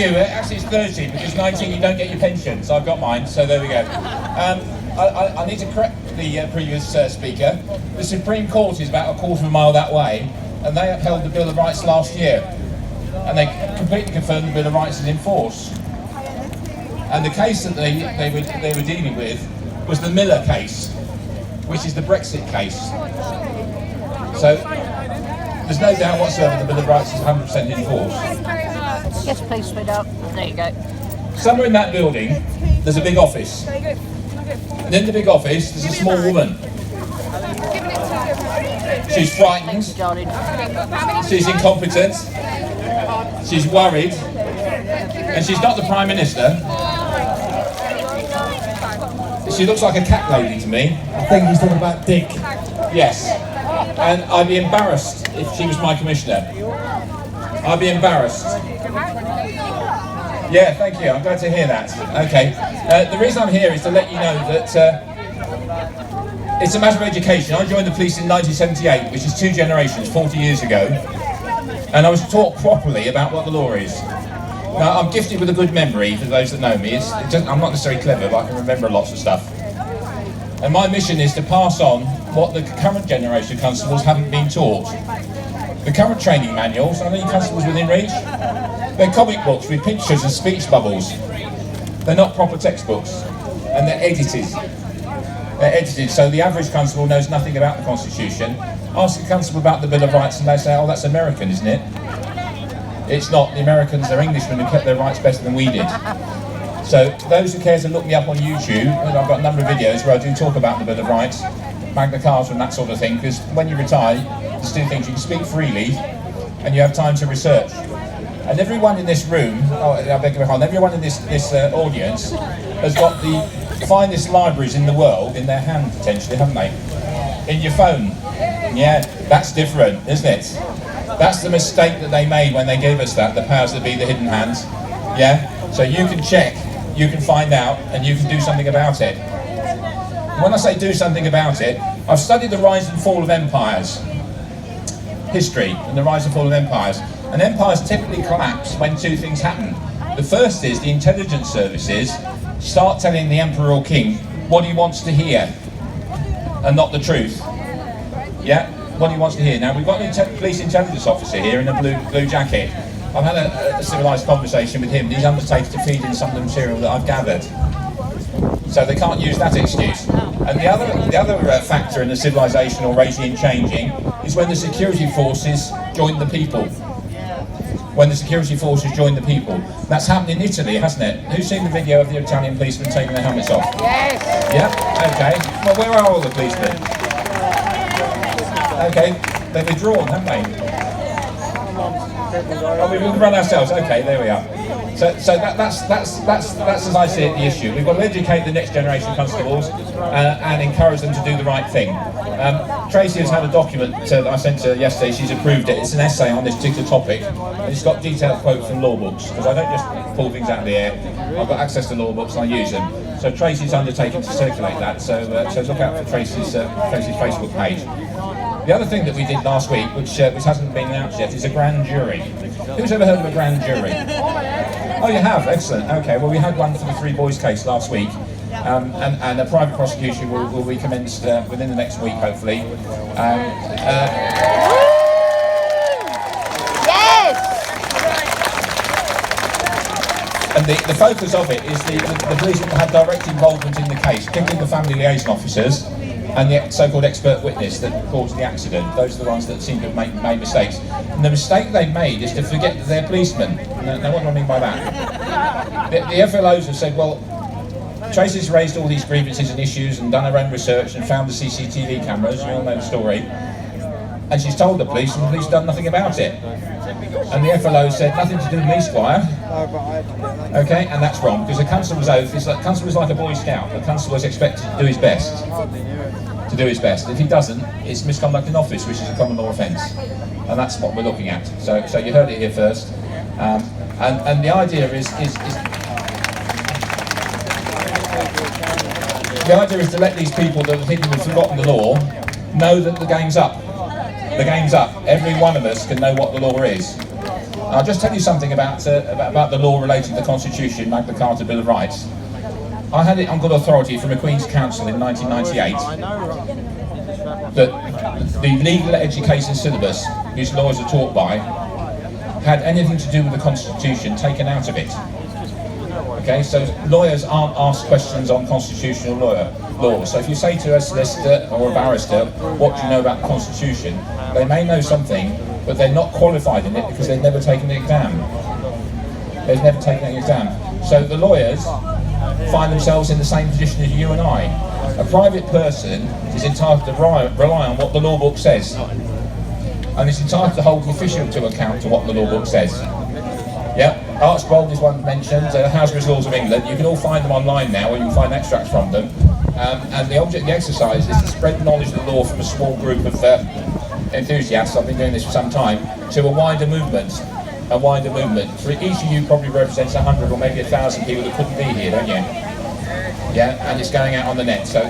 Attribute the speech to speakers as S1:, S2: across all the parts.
S1: you. Actually, it's 30 because 19 you don't get your pension, so I've got mine. So there we go. I need to correct the previous speaker. The Supreme Court is about a quarter of a mile that way, and they upheld the Bill of Rights last year, and they completely confirmed the Bill of Rights is in force. And the case that they were dealing with was the Miller case, which is the Brexit case. So there's no doubt whatsoever the Bill of Rights is 100% in force.
S2: Yes, please, sweetheart. There you go.
S1: Somewhere in that building, there's a big office. And in the big office, there's a small woman. She's frightened. She's incompetent. She's worried. And she's not the Prime Minister. She looks like a cat lady to me.
S3: I think he's talking about Dick.
S1: Yes. And I'd be embarrassed if she was my commissioner. I'd be embarrassed. Yeah, thank you. I'm glad to hear that. Okay. The reason I'm here is to let you know that it's a matter of education. I joined the police in 1978, which is 2 generations, 40 years ago. And I was taught properly about what the law is. Now, I'm gifted with a good memory, for those that know me. I'm not necessarily clever, but I can remember lots of stuff. And my mission is to pass on what the current generation of constables haven't been taught. The current training manuals, are any constables within reach? They're comic books with pictures and speech bubbles. They're not proper textbooks, and they're edited. They're edited, so the average constable knows nothing about the Constitution. Ask a constable about the Bill of Rights and they say, oh, that's American, isn't it? It's not. The Americans, they're Englishmen who kept their rights better than we did. So those who care to look me up on YouTube, and I've got a number of videos where I do talk about the Bill of Rights, Magna Carta and that sort of thing, because when you retire, there's 2 things. You can speak freely, and you have time to research. And everyone in this room, I beg your pardon, everyone in this audience has got the finest libraries in the world in their hand, potentially, haven't they? In your phone. Yeah, that's different, isn't it? That's the mistake that they made when they gave us that, the powers that be, the hidden hands. Yeah? So you can check, you can find out, and you can do something about it. When I say do something about it, I've studied the rise and fall of empires. History and the rise and fall of empires. And empires typically collapse when 2 things happen. The first is the intelligence services start telling the emperor or king what he wants to hear, and not the truth. Yeah? What he wants to hear. Now, we've got an police intelligence officer here in a blue jacket. I've had a civilised conversation with him. He's undertaken to feed in some of the material that I've gathered. So they can't use that excuse. And the other factor in the civilisational regime changing is when the security forces join the people. When the security forces join the people. That's happened in Italy, hasn't it? Who's seen the video of the Italian policemen taking their helmets off?
S2: Yes!
S1: Yeah? Okay. Well, where are all the policemen? Okay, they've withdrawn, haven't they? Oh, we can run ourselves. Okay, there we are. So that's as I see it, the issue. We've got to educate the next generation of constables and encourage them to do the right thing. Tracy has had a document that I sent to her yesterday. She's approved it. It's an essay on this particular topic. And it's got detailed quotes from law books, because I don't just pull things out of the air. I've got access to law books and I use them. So Tracy's undertaken to circulate that. So look out for Tracy's Facebook page. The other thing that we did last week, which hasn't been announced yet, is a grand jury. Who's ever heard of a grand jury? Oh, you have? Excellent. Okay, well, we had one for the 3 boys case last week, and a private prosecution will be commenced within the next week, hopefully.
S2: Yes!
S1: And the focus of it is the police that had direct involvement in the case, particularly the family liaison officers, and the so-called expert witness that caused the accident. Those are the ones that seem to have made mistakes. And the mistake they've made is to forget that they're policemen. Now what do I mean by that? The FLOs have said, well, Tracy's raised all these grievances and issues and done her own research and found the CCTV cameras, you all know the story. And she's told the police, and the police have done nothing about it. And the FLO said, nothing to do with me, Squire. Okay, and that's wrong, because a constable's oath is like, constable's like a Boy Scout. A constable is expected to do his best. If he doesn't, it's misconduct in office, which is a common law offence. And that's what we're looking at. So you heard it here first. And the idea is to let these people that are thinking we've forgotten the law know that the game's up. The game's up. Every one of us can know what the law is. I'll just tell you something about the law relating to the Constitution, Magna Carta Bill of Rights. I had it on good authority from a Queen's Council in 1998 that the legal education syllabus, which lawyers are taught by, had anything to do with the Constitution taken out of it. Okay, so lawyers aren't asked questions on constitutional law. So if you say to a solicitor or a barrister, what do you know about the Constitution? They may know something, but they're not qualified in it because they've never taken the exam. They've never taken the exam. So the lawyers find themselves in the same position as you and I. A private person is entitled to rely on what the law book says, and is entitled to hold the official to account to what the law book says. Yeah, Archbold is one mentioned, House of Laws of England. You can all find them online now, or you can find extracts from them. And the object of the exercise is to spread knowledge of the law from a small group of enthusiasts, I've been doing this for some time, to a wider movement. A wider movement. For each of you probably represents 100 or maybe 1,000 people that couldn't be here, don't you? Yeah, and it's going out on the net. So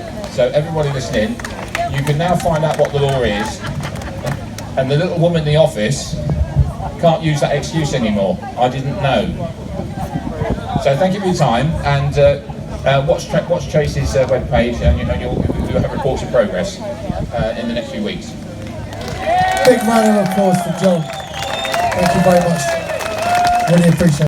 S1: everybody listening, you can now find out what the law is, and the little woman in the office can't use that excuse anymore. I didn't know. So thank you for your time, and watch Tracy's webpage, and you'll have reports of progress in the next few weeks.
S3: Big round of applause for John. Thank you very much. Really appreciate it.